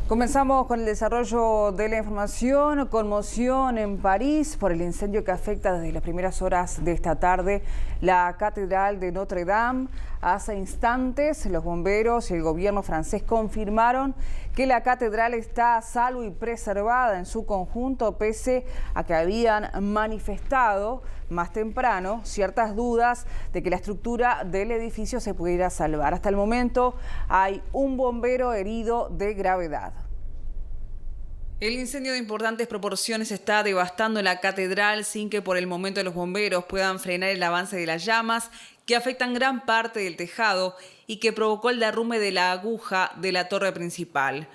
Comenzamos con el desarrollo de la información. Conmoción en París por el incendio que afecta desde las primeras horas de esta tarde la Catedral de Notre Dame. Hace instantes los bomberos y el gobierno francés confirmaron que la catedral está a salvo y preservada en su conjunto, pese a que habían manifestado más temprano ciertas dudas de que la estructura del edificio se pudiera salvar. Hasta el momento hay un bombero herido de gravedad. El incendio de importantes proporciones está devastando la catedral sin que por el momento los bomberos puedan frenar el avance de las llamas que afectan gran parte del tejado y que provocó el derrumbe de la aguja de la torre principal.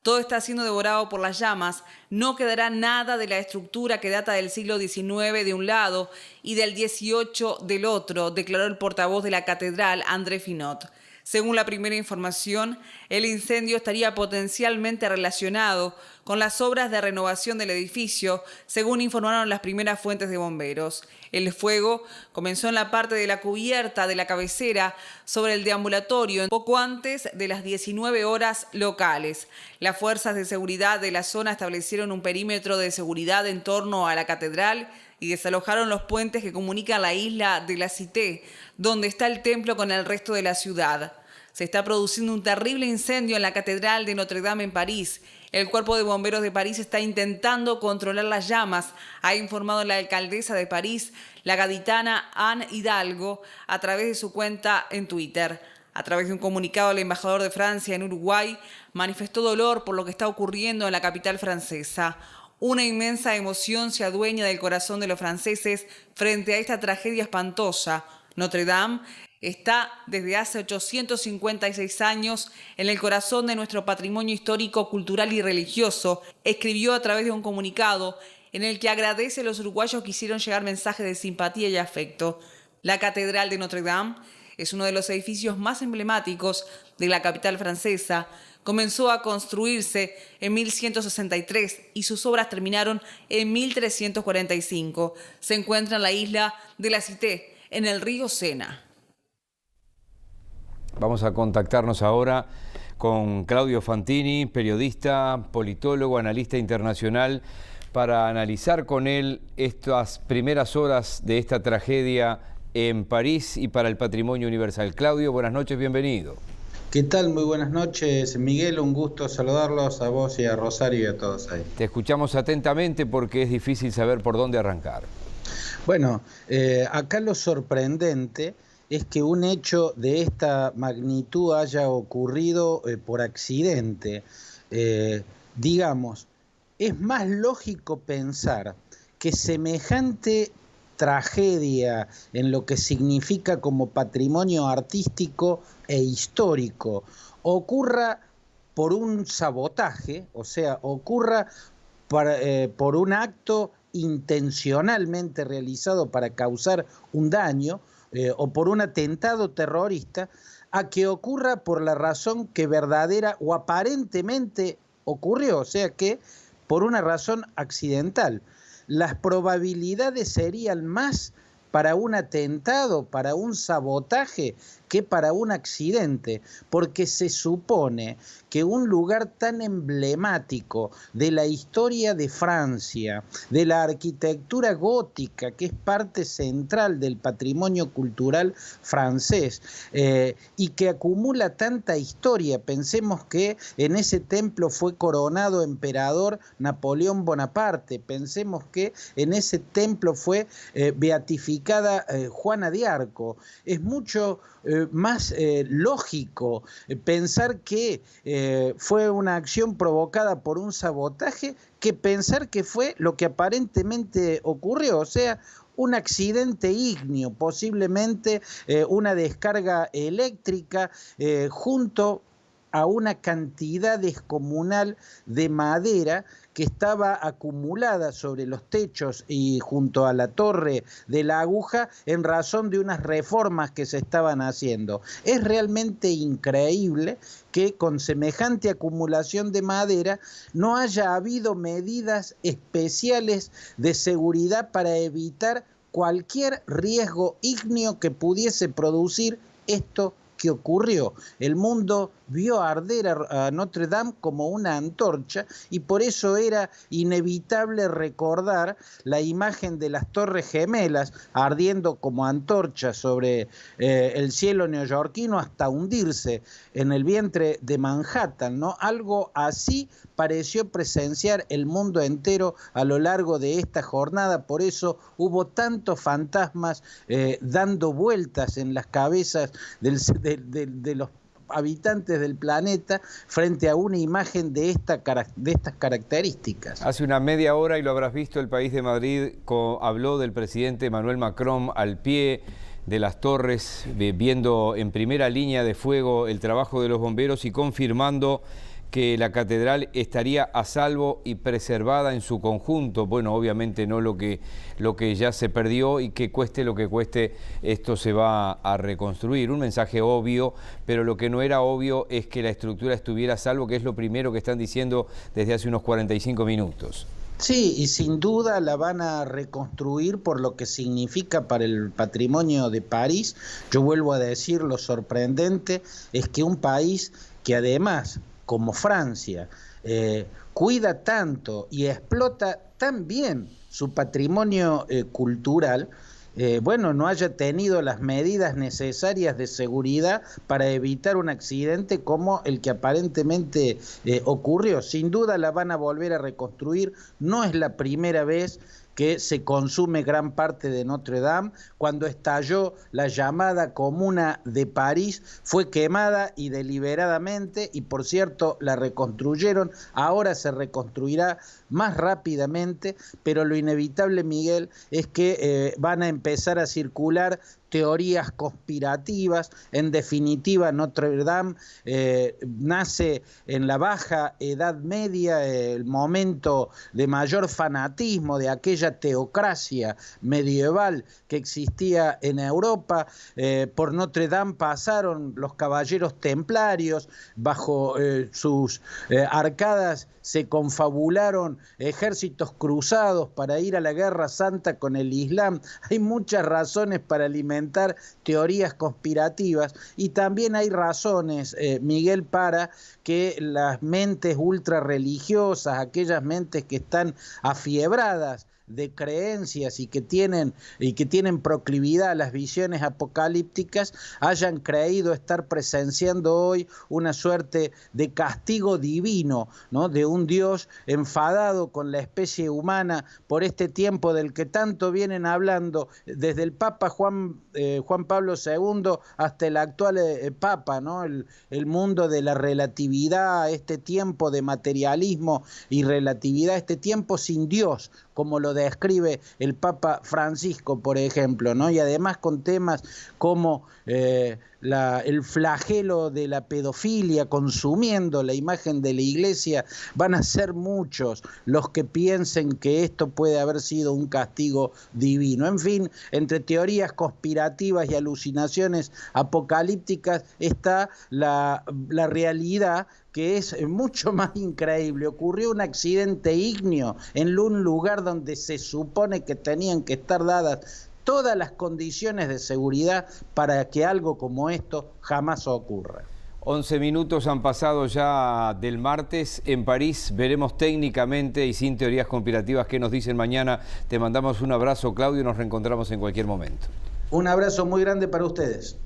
Todo está siendo devorado por las llamas, no quedará nada de la estructura que data del siglo XIX de un lado y del XVIII del otro, declaró el portavoz de la catedral, André Finot. Según la primera información, el incendio estaría potencialmente relacionado con las obras de renovación del edificio, según informaron las primeras fuentes de bomberos. El fuego comenzó en la parte de la cubierta de la cabecera sobre el deambulatorio, poco antes de las 19 horas locales. Las fuerzas de seguridad de la zona establecieron un perímetro de seguridad en torno a la catedral y desalojaron los puentes que comunican la isla de la Cité, donde está el templo, con el resto de la ciudad. Se está produciendo un terrible incendio en la Catedral de Notre Dame en París. El Cuerpo de Bomberos de París está intentando controlar las llamas, ha informado la alcaldesa de París, la gaditana Anne Hidalgo, a través de su cuenta en Twitter. A través de un comunicado, el embajador de Francia en Uruguay manifestó dolor por lo que está ocurriendo en la capital francesa. Una inmensa emoción se adueña del corazón de los franceses frente a esta tragedia espantosa. Notre Dame está desde hace 856 años en el corazón de nuestro patrimonio histórico, cultural y religioso, escribió a través de un comunicado en el que agradece a los uruguayos que hicieron llegar mensajes de simpatía y afecto. La Catedral de Notre Dame es uno de los edificios más emblemáticos de la capital francesa. Comenzó a construirse en 1163 y sus obras terminaron en 1345. Se encuentra en la isla de la Cité, en el río Sena. Vamos a contactarnos ahora con Claudio Fantini, periodista, politólogo, analista internacional, para analizar con él estas primeras horas de esta tragedia en París y para el patrimonio universal. Claudio, buenas noches, bienvenido. ¿Qué tal? Muy buenas noches, Miguel. Un gusto saludarlos a vos y a Rosario y a todos ahí. Te escuchamos atentamente porque es difícil saber por dónde arrancar. Bueno, acá lo sorprendente es que un hecho de esta magnitud haya ocurrido por accidente. Digamos, es más lógico pensar que semejante tragedia en lo que significa como patrimonio artístico e histórico ocurra por un sabotaje, o sea, ocurra por un acto intencionalmente realizado para causar un daño o por un atentado terrorista, a que ocurra por la razón que verdadera o aparentemente ocurrió, o sea que por una razón accidental. Las probabilidades serían más para un atentado, para un sabotaje, que para un accidente, porque se supone que un lugar tan emblemático de la historia de Francia, de la arquitectura gótica, que es parte central del patrimonio cultural francés, y que acumula tanta historia. Pensemos que en ese templo fue coronado emperador Napoleón Bonaparte, pensemos que en ese templo fue beatificada Juana de Arco. Es mucho más lógico pensar que fue una acción provocada por un sabotaje que pensar que fue lo que aparentemente ocurrió, o sea, un accidente ígneo, posiblemente una descarga eléctrica junto a una cantidad descomunal de madera que estaba acumulada sobre los techos y junto a la torre de la aguja en razón de unas reformas que se estaban haciendo. Es realmente increíble que con semejante acumulación de madera no haya habido medidas especiales de seguridad para evitar cualquier riesgo ígneo que pudiese producir esto ¿qué ocurrió? El mundo vio arder a Notre Dame como una antorcha y por eso era inevitable recordar la imagen de las Torres Gemelas ardiendo como antorchas sobre el cielo neoyorquino hasta hundirse en el vientre de Manhattan, ¿no? Algo así pareció presenciar el mundo entero a lo largo de esta jornada, por eso hubo tantos fantasmas dando vueltas en las cabezas de los habitantes del planeta frente a una imagen de estas características. Hace una media hora, y lo habrás visto, El País de Madrid habló del presidente Emmanuel Macron al pie de las torres, viendo en primera línea de fuego el trabajo de los bomberos y confirmando que la catedral estaría a salvo y preservada en su conjunto. Bueno, obviamente no lo que ya se perdió, y que cueste lo que cueste, esto se va a reconstruir. Un mensaje obvio, pero lo que no era obvio es que la estructura estuviera a salvo, que es lo primero que están diciendo desde hace unos 45 minutos. Sí, y sin duda la van a reconstruir por lo que significa para el patrimonio de París. Yo vuelvo a decir, lo sorprendente es que un país que además, como Francia, cuida tanto y explota tan bien su patrimonio cultural, no haya tenido las medidas necesarias de seguridad para evitar un accidente como el que aparentemente ocurrió. Sin duda la van a volver a reconstruir, no es la primera vez que se consume gran parte de Notre Dame. Cuando estalló la llamada Comuna de París, fue quemada y deliberadamente, y por cierto la reconstruyeron. Ahora se reconstruirá más rápidamente, pero lo inevitable, Miguel, es que van a empezar a circular teorías conspirativas. En definitiva, Notre Dame nace en la Baja Edad Media, el momento de mayor fanatismo de aquella teocracia medieval que existía en Europa. Por Notre Dame pasaron los caballeros templarios, bajo sus arcadas se confabularon ejércitos cruzados para ir a la guerra santa con el Islam. Hay muchas razones para alimentar teorías conspirativas, y también hay razones, Miguel, para que las mentes ultra religiosas, aquellas mentes que están afiebradas de creencias y que tienen proclividad a las visiones apocalípticas, hayan creído estar presenciando hoy una suerte de castigo divino, ¿no? De un Dios enfadado con la especie humana por este tiempo del que tanto vienen hablando desde el Papa Juan Pablo II hasta el actual Papa, ¿no? El mundo de la relatividad, este tiempo de materialismo y relatividad, este tiempo sin Dios, como lo describe el Papa Francisco, por ejemplo, ¿no? Y además con temas como el flagelo de la pedofilia consumiendo la imagen de la Iglesia. Van a ser muchos los que piensen que esto puede haber sido un castigo divino. En fin, entre teorías conspirativas y alucinaciones apocalípticas está la realidad, que es mucho más increíble. Ocurrió un accidente ígneo en un lugar donde se supone que tenían que estar dadas todas las condiciones de seguridad para que algo como esto jamás ocurra. 11 minutos han pasado ya del martes en París. Veremos técnicamente y sin teorías conspirativas qué nos dicen mañana. Te mandamos un abrazo, Claudio, y nos reencontramos en cualquier momento. Un abrazo muy grande para ustedes.